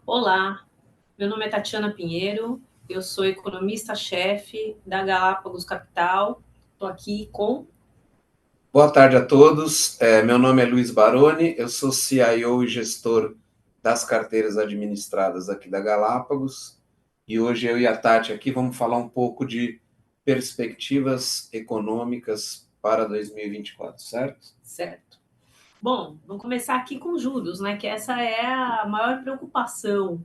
Olá, meu nome é Tatiana Pinheiro, eu sou economista-chefe da Galápagos Capital. Estou aqui com... Boa tarde a todos. Meu nome é Luiz Baroni, eu sou CIO e gestor das carteiras administradas aqui da Galápagos. E hoje eu e a Tati aqui vamos falar um pouco de perspectivas econômicas para 2024, certo? Certo. Bom, vamos começar aqui com juros, né? Que essa é a maior preocupação,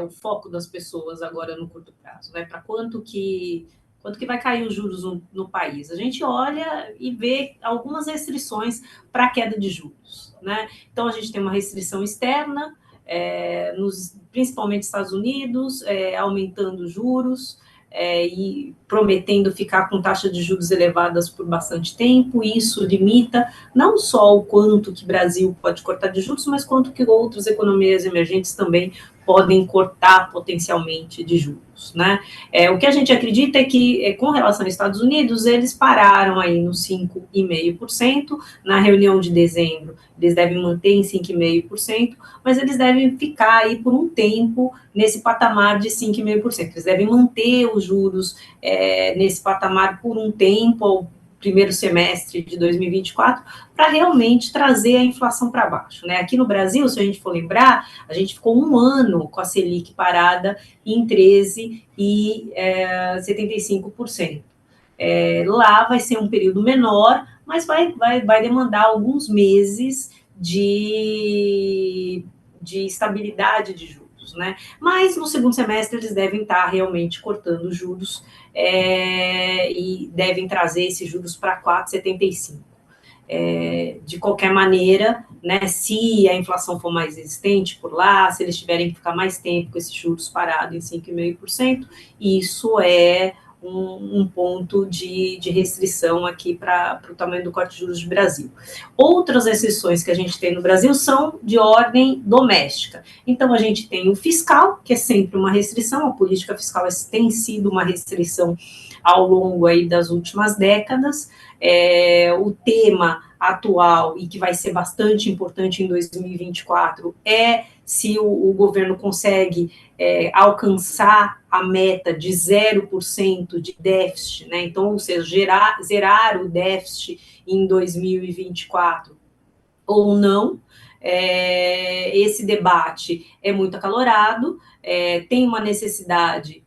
o foco das pessoas agora no curto prazo, né? Para quanto que vai cair os juros no país? A gente olha e vê algumas restrições para a queda de juros, né? Então a gente tem uma restrição externa, principalmente Estados Unidos, aumentando juros, e prometendo ficar com taxas de juros elevadas por bastante tempo. Isso limita não só o quanto que o Brasil pode cortar de juros, mas quanto que outras economias emergentes também podem cortar potencialmente de juros, né? O que a gente acredita é que, com relação aos Estados Unidos, eles pararam aí no 5,5%, na reunião de dezembro eles devem manter em 5,5%, mas eles devem ficar aí por um tempo nesse patamar de 5,5%. Eles devem manter os juros nesse patamar por um tempo, primeiro semestre de 2024, para realmente trazer a inflação para baixo, né? Aqui no Brasil, se a gente for lembrar, a gente ficou um ano com a Selic parada em 13,75%. Lá vai ser um período menor, mas vai demandar alguns meses de estabilidade de juros, né? Mas no segundo semestre eles devem estar realmente cortando juros, e devem trazer esses juros para 4,75%. De qualquer maneira, né, se a inflação for mais resistente por lá, se eles tiverem que ficar mais tempo com esses juros parados em 5,5%, isso é um ponto de restrição aqui para o tamanho do corte de juros do Brasil. Outras restrições que a gente tem no Brasil são de ordem doméstica. Então, a gente tem o fiscal, que é sempre uma restrição, a política fiscal tem sido uma restrição ao longo aí das últimas décadas. O tema atual e que vai ser bastante importante em 2024 é se o governo consegue alcançar a meta de 0% de déficit, né? Então, ou seja, zerar o déficit em 2024 ou não. Esse debate é muito acalorado, tem uma necessidade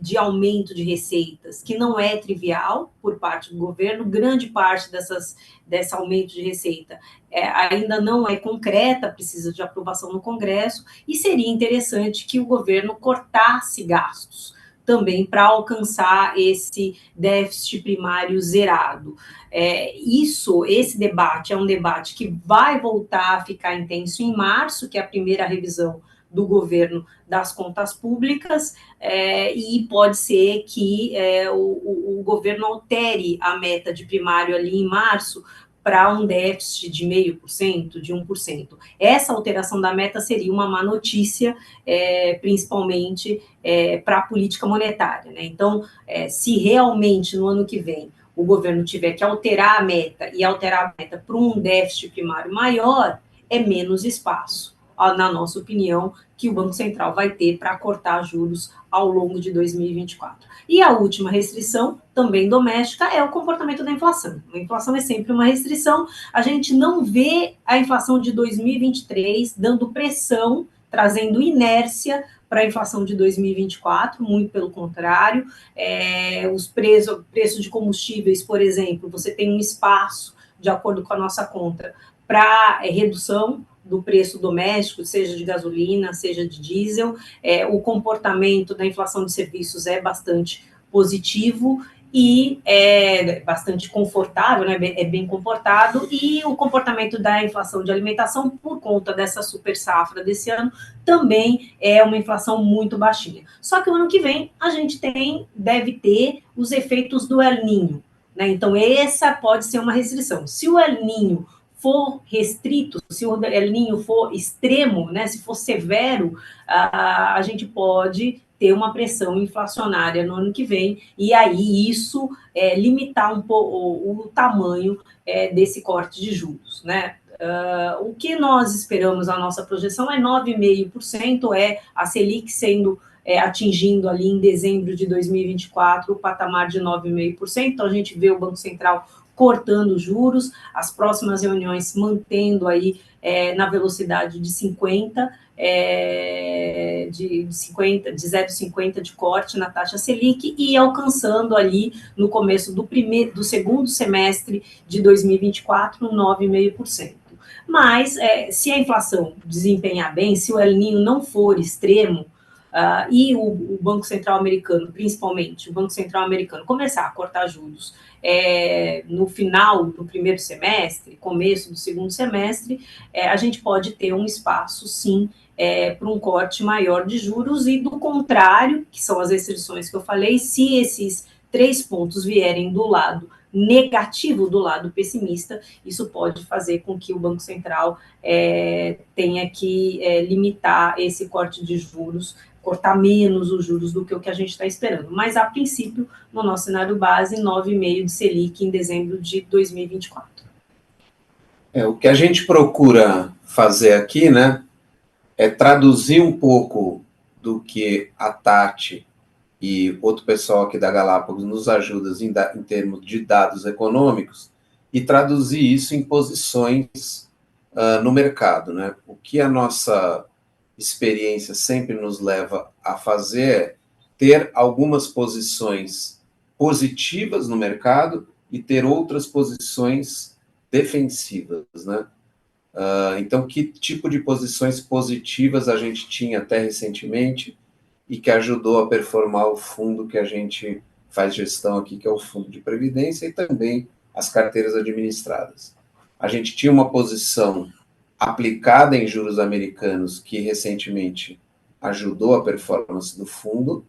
de aumento de receitas, que não é trivial por parte do governo. Grande parte desse aumento de receita ainda não é concreta, precisa de aprovação no Congresso, e seria interessante que o governo cortasse gastos também para alcançar esse déficit primário zerado. Esse debate é um debate que vai voltar a ficar intenso em março, que é a primeira revisão do governo das contas públicas, e pode ser que o governo altere a meta de primário ali em março para um déficit de 0,5%, de 1%. Essa alteração da meta seria uma má notícia, principalmente para a política monetária, né? Então, se realmente no ano que vem o governo tiver que alterar a meta e alterar a meta para um déficit primário maior, é menos espaço, na nossa opinião, que o Banco Central vai ter para cortar juros ao longo de 2024. E a última restrição, também doméstica, é o comportamento da inflação. A inflação é sempre uma restrição. A gente não vê a inflação de 2023 dando pressão, trazendo inércia para a inflação de 2024, muito pelo contrário. Os preços de combustíveis, por exemplo, você tem um espaço, de acordo com a nossa conta, para redução do preço doméstico, seja de gasolina, seja de diesel. O comportamento da inflação de serviços é bastante positivo e é bastante confortável, né? É bem comportado, e o comportamento da inflação de alimentação, por conta dessa super safra desse ano, também é uma inflação muito baixinha. Só que o ano que vem a gente deve ter os efeitos do El Niño, né? Então, essa pode ser uma restrição. Se o El Niño for restrito, se o El Niño for extremo, né, se for severo, a gente pode ter uma pressão inflacionária no ano que vem, e aí isso limitar um pouco o tamanho desse corte de juros, né? O que nós esperamos, a nossa projeção é 9,5%, é a Selic sendo atingindo ali em dezembro de 2024 o patamar de 9,5%. Então, a gente vê o Banco Central cortando juros, as próximas reuniões mantendo aí na velocidade de 50, de 0,50 de corte na taxa Selic e alcançando ali no começo do segundo semestre de 2024 9,5%. Mas se a inflação desempenhar bem, se o El Niño não for extremo, e o Banco Central americano, principalmente o Banco Central americano, começar a cortar juros no final do primeiro semestre, começo do segundo semestre, a gente pode ter um espaço, sim, para um corte maior de juros, e do contrário, que são as restrições que eu falei, se esses 3 pontos vierem do lado negativo, do lado pessimista, isso pode fazer com que o Banco Central tenha que limitar esse corte de juros, cortar menos os juros do que o que a gente está esperando. Mas, a princípio, no nosso cenário base, 9,5% de Selic em dezembro de 2024. O que a gente procura fazer aqui, né, é traduzir um pouco do que a Tati e outro pessoal aqui da Galápagos nos ajuda em termos de dados econômicos e traduzir isso em posições no mercado, né? O que a nossa experiência sempre nos leva a fazer é ter algumas posições positivas no mercado e ter outras posições defensivas, né? Então, que tipo de posições positivas a gente tinha até recentemente e que ajudou a performar o fundo que a gente faz gestão aqui, que é o Fundo de Previdência, e também as carteiras administradas. A gente tinha uma posição aplicada em juros americanos que recentemente ajudou a performance do fundo.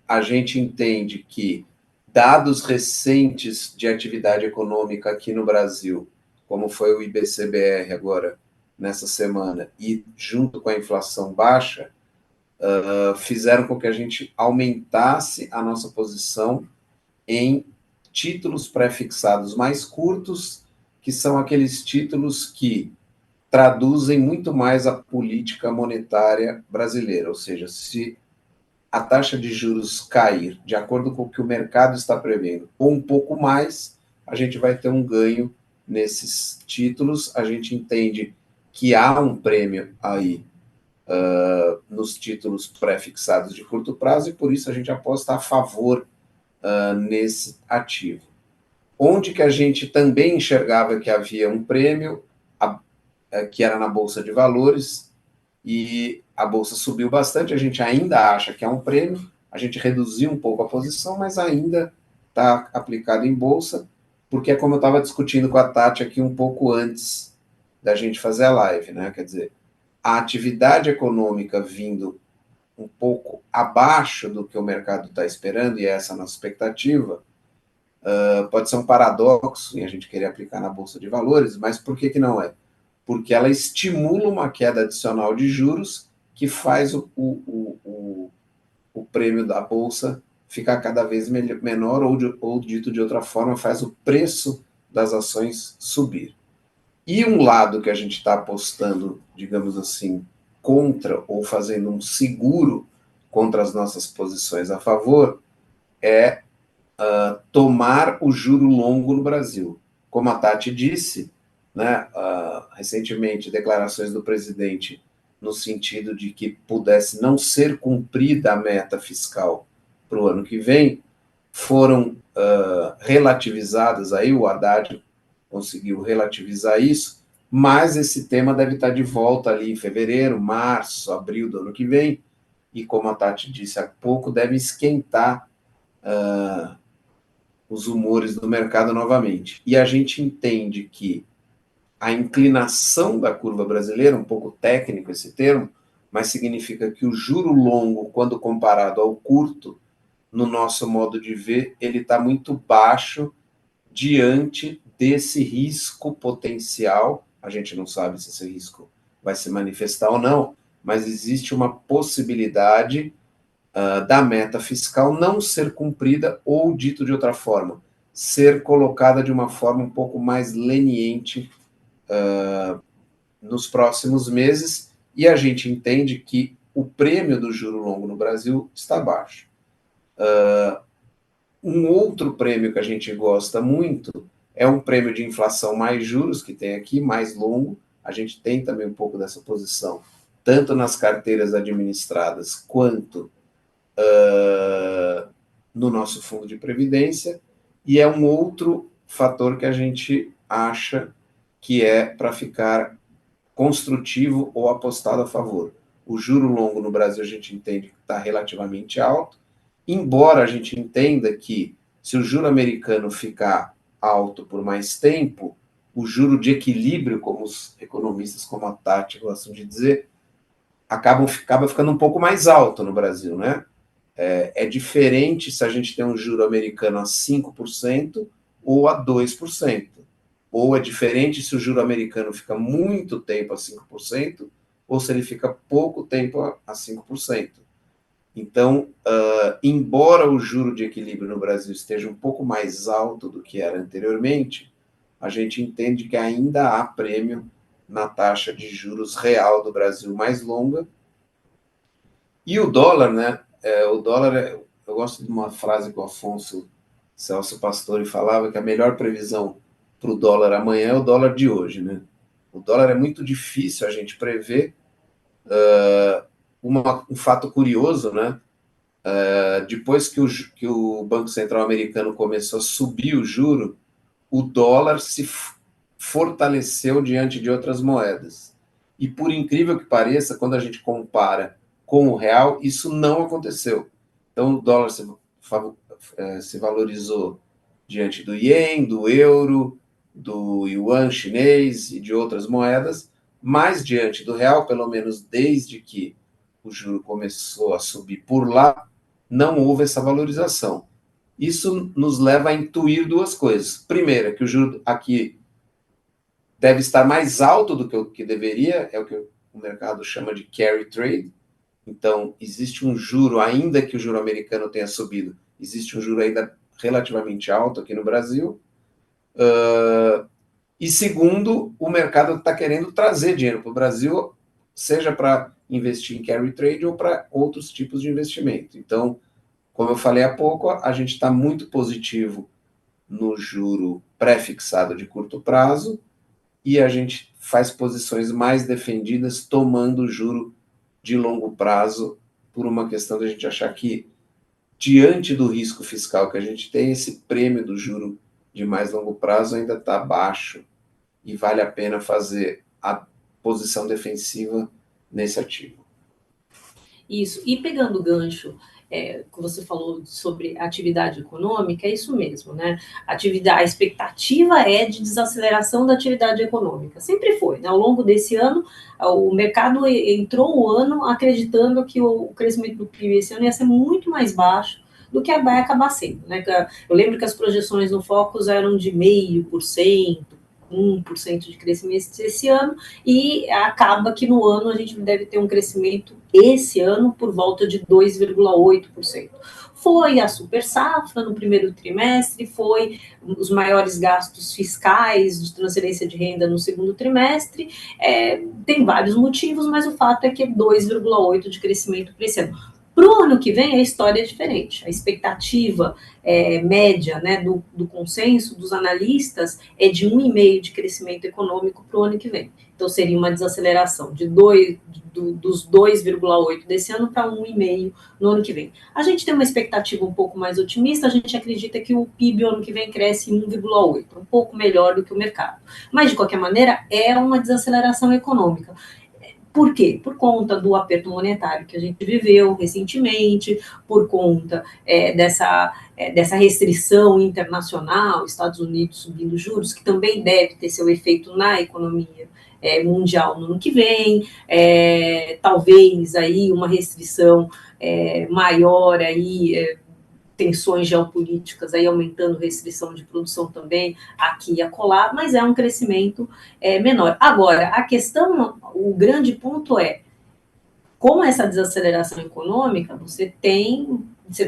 A gente entende que dados recentes de atividade econômica aqui no Brasil, como foi o IBCBR agora, nessa semana, e junto com a inflação baixa, fizeram com que a gente aumentasse a nossa posição em títulos pré-fixados mais curtos, que são aqueles títulos que traduzem muito mais a política monetária brasileira, ou seja, se a taxa de juros cair de acordo com o que o mercado está prevendo, ou um pouco mais, a gente vai ter um ganho nesses títulos. A gente entende que há um prêmio aí nos títulos pré-fixados de curto prazo, e por isso a gente aposta a favor nesse ativo. Onde que a gente também enxergava que havia um prêmio, que era na Bolsa de Valores, e a Bolsa subiu bastante, a gente ainda acha que é um prêmio, a gente reduziu um pouco a posição, mas ainda está aplicado em Bolsa, porque é como eu estava discutindo com a Tati aqui um pouco antes da gente fazer a live, né? Quer dizer, a atividade econômica vindo um pouco abaixo do que o mercado está esperando, e essa é a nossa expectativa, pode ser um paradoxo em a gente querer aplicar na Bolsa de Valores, mas por que não é? Porque ela estimula uma queda adicional de juros que faz o prêmio da Bolsa ficar cada vez menor, ou dito de outra forma, faz o preço das ações subir. E um lado que a gente está apostando, digamos assim, contra, ou fazendo um seguro contra as nossas posições a favor, é tomar o juro longo no Brasil. Como a Tati disse, né, recentemente, declarações do presidente no sentido de que pudesse não ser cumprida a meta fiscal para o ano que vem, foram relativizadas, aí o Haddad conseguiu relativizar isso, mas esse tema deve estar de volta ali em fevereiro, março, abril do ano que vem, e como a Tati disse há pouco, deve esquentar os humores do mercado novamente. E a gente entende que a inclinação da curva brasileira, um pouco técnico esse termo, mas significa que o juro longo, quando comparado ao curto, no nosso modo de ver, ele está muito baixo diante desse risco potencial. A gente não sabe se esse risco vai se manifestar ou não, mas existe uma possibilidade da meta fiscal não ser cumprida, ou, dito de outra forma, ser colocada de uma forma um pouco mais leniente nos próximos meses, e a gente entende que o prêmio do juro longo no Brasil está baixo. Um outro prêmio que a gente gosta muito é um prêmio de inflação mais juros, que tem aqui, mais longo. A gente tem também um pouco dessa posição, tanto nas carteiras administradas quanto no nosso fundo de previdência, e é um outro fator que a gente acha que é para ficar construtivo ou apostado a favor. O juro longo no Brasil a gente entende que está relativamente alto, embora a gente entenda que se o juro americano ficar alto por mais tempo, o juro de equilíbrio, como os economistas como a Tati gostam de dizer, acaba ficando um pouco mais alto no Brasil, né? É diferente se a gente tem um juro americano a 5% ou a 2%. Ou é diferente se o juro americano fica muito tempo a 5%, ou se ele fica pouco tempo a 5%. Então, embora o juro de equilíbrio no Brasil esteja um pouco mais alto do que era anteriormente, a gente entende que ainda há prêmio na taxa de juros real do Brasil mais longa. E o dólar, né? Eu gosto de uma frase que o Afonso Celso Pastore falava, que a melhor previsão para o dólar amanhã é o dólar de hoje, né? O dólar é muito difícil a gente prever. Um fato curioso, né? Depois que o Banco Central americano começou a subir o juro, o dólar se fortaleceu diante de outras moedas. E por incrível que pareça, quando a gente compara com o real, isso não aconteceu. Então o dólar se valorizou diante do ien, do euro, do yuan chinês e de outras moedas, mas diante do real, pelo menos desde que o juro começou a subir por lá, não houve essa valorização. Isso nos leva a intuir duas coisas. Primeiro, que o juro aqui deve estar mais alto do que o que deveria, é o que o mercado chama de carry trade. Então, existe um juro, ainda que o juro americano tenha subido, existe um juro ainda relativamente alto aqui no Brasil. E segundo, o mercado está querendo trazer dinheiro para o Brasil, seja para investir em carry trade ou para outros tipos de investimento. Então, como eu falei há pouco, a gente está muito positivo no juro pré-fixado de curto prazo e a gente faz posições mais defendidas tomando o juro de longo prazo por uma questão de a gente achar que, diante do risco fiscal que a gente tem, esse prêmio do juro de mais longo prazo ainda está baixo e vale a pena fazer a posição defensiva nesse ativo. Isso, e pegando o gancho que você falou sobre atividade econômica, é isso mesmo, né? A expectativa é de desaceleração da atividade econômica, sempre foi, né? Ao longo desse ano, o mercado entrou o ano acreditando que o crescimento do PIB esse ano ia ser muito mais baixo do que vai acabar sendo, né? Eu lembro que as projeções no Focus eram de 0,5%, 1% de crescimento esse ano, e acaba que no ano a gente deve ter um crescimento esse ano por volta de 2,8%. Foi a super safra no primeiro trimestre, foi os maiores gastos fiscais de transferência de renda no segundo trimestre, tem vários motivos, mas o fato é que é 2,8% de crescimento para esse ano. Para o ano que vem, a história é diferente. A expectativa média, né, do consenso dos analistas é de 1,5% de crescimento econômico para o ano que vem. Então, seria uma desaceleração dos 2,8% desse ano para 1,5% no ano que vem. A gente tem uma expectativa um pouco mais otimista, a gente acredita que o PIB ano que vem cresce em 1,8%, um pouco melhor do que o mercado. Mas, de qualquer maneira, é uma desaceleração econômica. Por quê? Por conta do aperto monetário que a gente viveu recentemente, por conta dessa restrição internacional, Estados Unidos subindo juros, que também deve ter seu efeito na economia mundial no ano que vem, talvez aí uma restrição maior aí, tensões geopolíticas aí aumentando restrição de produção também aqui e acolá, mas é um crescimento menor. Agora, a questão, o grande ponto é, com essa desaceleração econômica, você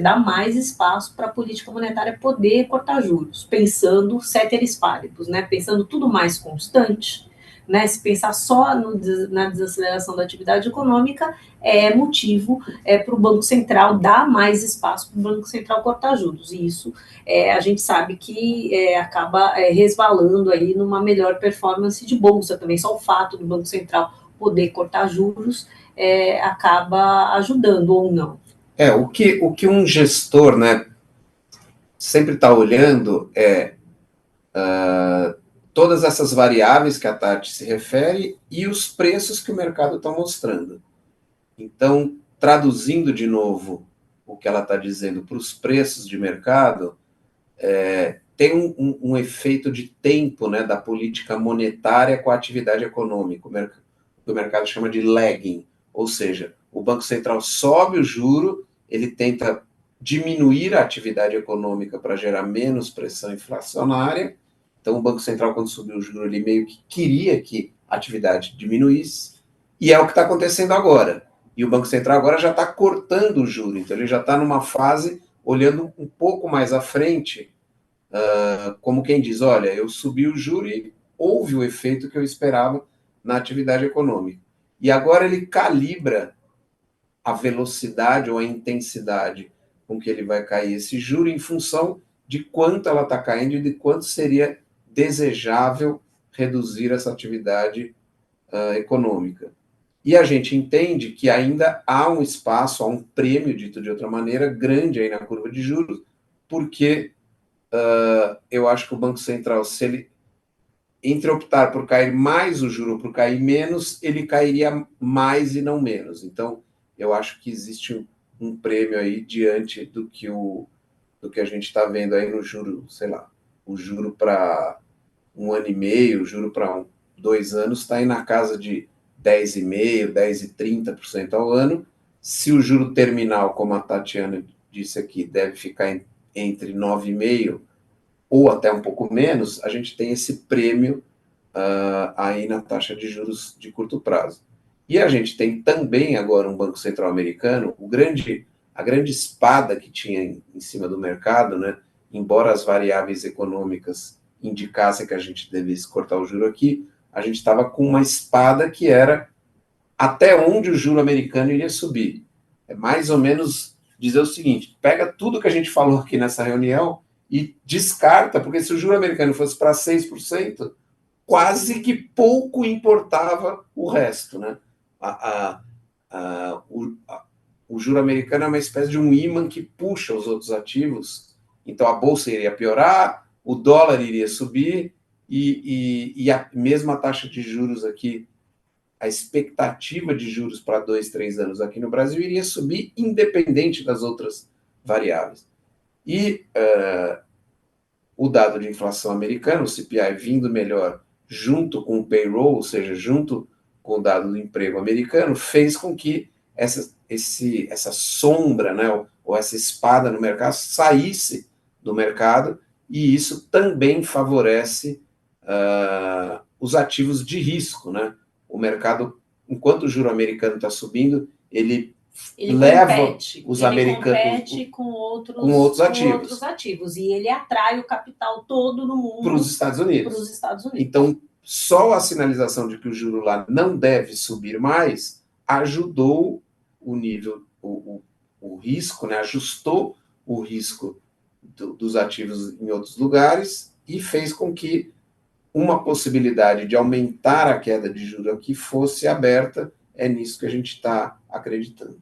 dá mais espaço para a política monetária poder cortar juros, pensando ceteris paribus, né? Pensando tudo mais constante, né? Se pensar só na desaceleração da atividade econômica, é motivo para o Banco Central dar mais espaço para o Banco Central cortar juros. E isso a gente sabe que acaba resvalando aí numa melhor performance de bolsa também. Só o fato do Banco Central poder cortar juros acaba ajudando ou não. O que um gestor, né, sempre está olhando todas essas variáveis que a Tati se refere e os preços que o mercado está mostrando. Então, traduzindo de novo o que ela está dizendo para os preços de mercado, tem um efeito de tempo, né, da política monetária com a atividade econômica, o mercado chama de lagging, ou seja, o Banco Central sobe o juro, ele tenta diminuir a atividade econômica para gerar menos pressão inflacionária. Então, o Banco Central, quando subiu o juro, ele meio que queria que a atividade diminuísse, e é o que está acontecendo agora. E o Banco Central agora já está cortando o juro, então ele já está numa fase olhando um pouco mais à frente, como quem diz, olha, eu subi o juro e houve o efeito que eu esperava na atividade econômica. E agora ele calibra a velocidade ou a intensidade com que ele vai cair esse juro em função de quanto ela está caindo e de quanto seria desejável reduzir essa atividade econômica. E a gente entende que ainda há um espaço, há um prêmio, dito de outra maneira, grande aí na curva de juros, porque eu acho que o Banco Central, se ele entre optar por cair mais o juro ou por cair menos, ele cairia mais e não menos. Então, eu acho que existe um prêmio aí diante do que a gente está vendo aí no juro, sei lá, o juro para 1 ano e meio, o juro para 2 anos está aí na casa de 10,5%, 10,30% ao ano. Se o juro terminal, como a Tatiana disse aqui, deve ficar entre 9,5% ou até um pouco menos, a gente tem esse prêmio aí na taxa de juros de curto prazo. E a gente tem também agora um Banco Central americano, a grande espada que tinha em cima do mercado, né? Embora as variáveis econômicas indicassem que a gente devesse cortar o juro aqui, a gente estava com uma espada que era até onde o juro americano iria subir. É mais ou menos dizer o seguinte, pega tudo que a gente falou aqui nessa reunião e descarta, porque se o juro americano fosse para 6%, quase que pouco importava o resto, né? O juro americano é uma espécie de um ímã que puxa os outros ativos, então a bolsa iria piorar, o dólar iria subir e a mesma taxa de juros aqui, a expectativa de juros para 2, 3 anos aqui no Brasil iria subir independente das outras variáveis. E o dado de inflação americano, o CPI, vindo melhor junto com o payroll, ou seja, junto com o dado do emprego americano, fez com que essa sombra, né, ou essa espada no mercado saísse do mercado, e isso também favorece os ativos de risco, né? O mercado, enquanto o juro americano está subindo, ele leva os americanos... compete com outros ativos. E ele atrai o capital todo no mundo para os Estados Unidos. Então, só a sinalização de que o juro lá não deve subir mais ajudou o nível, o risco, né? Ajustou o risco dos ativos em outros lugares e fez com que uma possibilidade de aumentar a queda de juros aqui fosse aberta. É nisso que a gente está acreditando.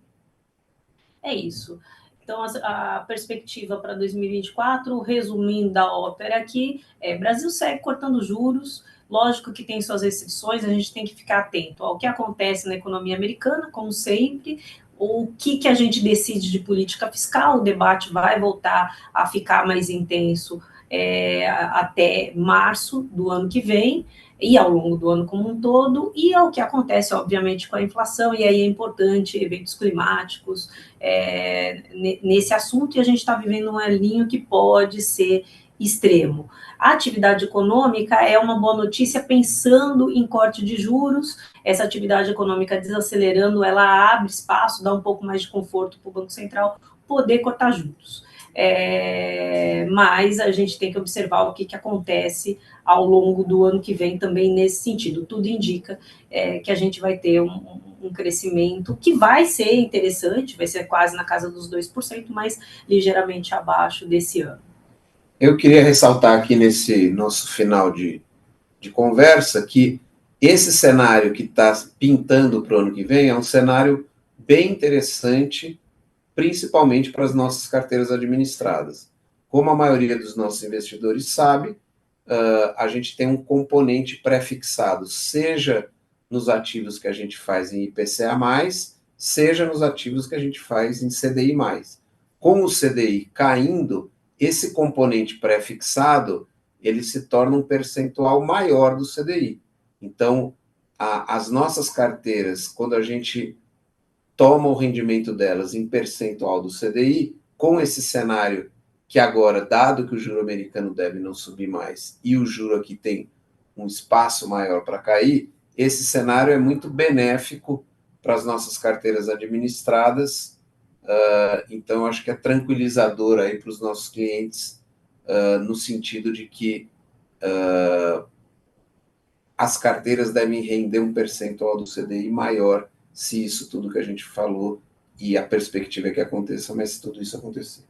É isso. Então, a perspectiva para 2024, resumindo da ópera aqui, Brasil segue cortando juros, lógico que tem suas restrições, a gente tem que ficar atento ao que acontece na economia americana, como sempre, o que a gente decide de política fiscal, o debate vai voltar a ficar mais intenso até março do ano que vem, e ao longo do ano como um todo, e ao que acontece, obviamente, com a inflação, e aí é importante eventos climáticos nesse assunto, e a gente está vivendo um alinho que pode ser extremo. A atividade econômica é uma boa notícia pensando em corte de juros, essa atividade econômica desacelerando, ela abre espaço, dá um pouco mais de conforto para o Banco Central poder cortar juros. mas a gente tem que observar o que acontece ao longo do ano que vem também nesse sentido. Tudo indica que a gente vai ter um crescimento que vai ser interessante, vai ser quase na casa dos 2%, mas ligeiramente abaixo desse ano. Eu queria ressaltar aqui nesse nosso final de conversa que esse cenário que está pintando para o ano que vem é um cenário bem interessante, principalmente para as nossas carteiras administradas. Como a maioria dos nossos investidores sabe, a gente tem um componente pré-fixado, seja nos ativos que a gente faz em IPCA+, seja nos ativos que a gente faz em CDI+. Com o CDI caindo, esse componente pré-fixado, ele se torna um percentual maior do CDI. Então, as nossas carteiras, quando a gente toma o rendimento delas em percentual do CDI, com esse cenário que agora, dado que o juro americano deve não subir mais e o juro aqui tem um espaço maior para cair, esse cenário é muito benéfico para as nossas carteiras administradas. Então, acho que é tranquilizador aí para os nossos clientes, no sentido de que as carteiras devem render um percentual do CDI maior, se isso tudo que a gente falou, e a perspectiva é que aconteça, mas se tudo isso acontecer.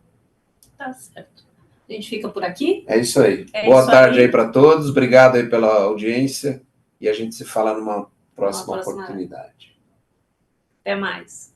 Tá certo. A gente fica por aqui? É isso aí. Boa tarde aí para todos, obrigado aí pela audiência, e a gente se fala numa próxima oportunidade. Até mais.